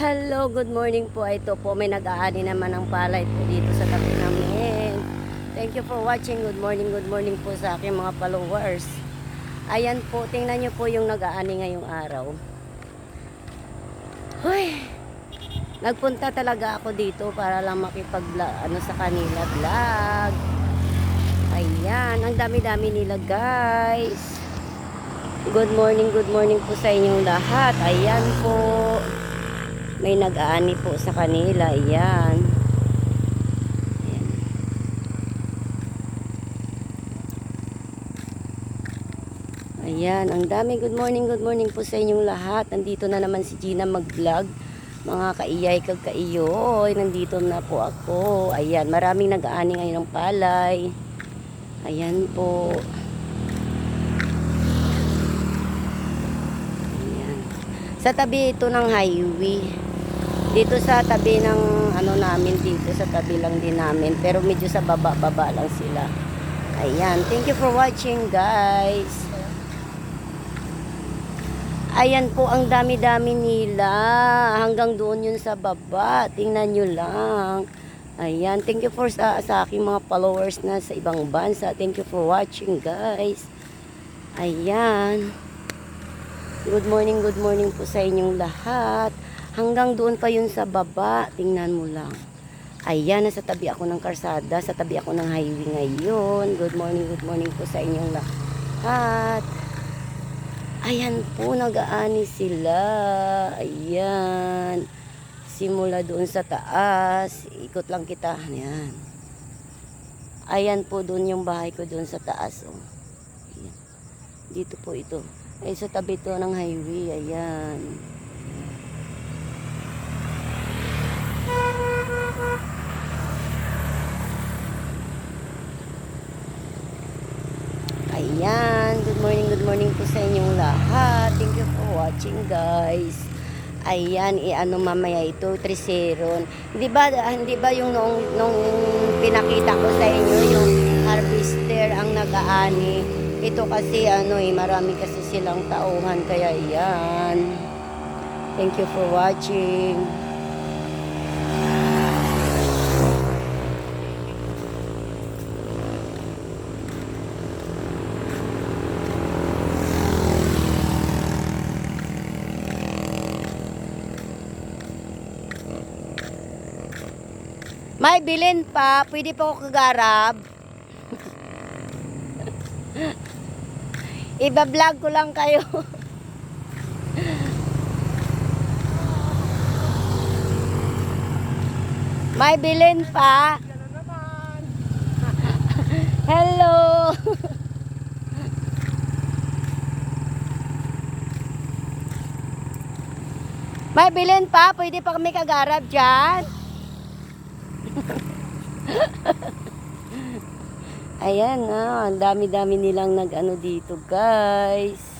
Hello, good morning po. Ito po, may nag-aani naman ng palay po dito sa tabi namin. Thank you for watching. Good morning po sa aking mga followers. Ayan po, tingnan nyo po yung nag-aani ngayong araw. Hoy, nagpunta talaga ako dito para lang makipag-vlog sa kanila vlog. Ayan, ang dami-dami nila guys. Good morning po sa inyong lahat. Ayan po. May nag-aani po sa kanila. Ayan. Ayan. Ang dami. Good morning po sa inyong lahat. Nandito na naman si Gina mag-vlog. Mga kaiyay kagkaiyoy. Nandito na po ako. Ayan. Maraming nag-aani ngayon ng palay. Ayan po. Ayan. Sa tabi ito ng highway. Dito sa tabi ng namin dito sa tabi lang din namin, pero medyo sa baba lang sila. Ayan, thank you for watching guys. Ayan po, ang dami-dami nila hanggang doon yun sa baba. Tingnan nyo lang. Ayan, thank you for sa aking mga followers na sa ibang bansa. Thank you for watching guys. Ayan, good morning po sa inyong lahat. Hanggang doon pa yun sa baba. Tingnan mo lang. Ayan, nasa tabi ako ng karsada. Sa tabi ako ng highway ngayon. Good morning po sa inyong lahat. Ayan po, nag-aani sila. Ayan. Simula doon sa taas. Ikot lang kita. Ayan. Ayan po, doon yung bahay ko doon sa taas. Oh. Ayan. Dito po ito. Ay, sa tabi to ng highway. Ayan. Ayan, good morning po sa inyong lahat. Thank you for watching guys. Ayan, mamaya ito 3-0. Hindi ba yung nung pinakita ko sa inyo yung harvester ang nag-aani. Ito kasi marami kasi silang tauhan kaya ayan. Thank you for watching. May bilin pa, pwede pa ako kagarab. Iba-vlog ko lang kayo. May bilin pa. Hello. May bilin pa, pwede pa kami kagarab dyan. Ayan ang dami-dami nilang nag-ano dito guys.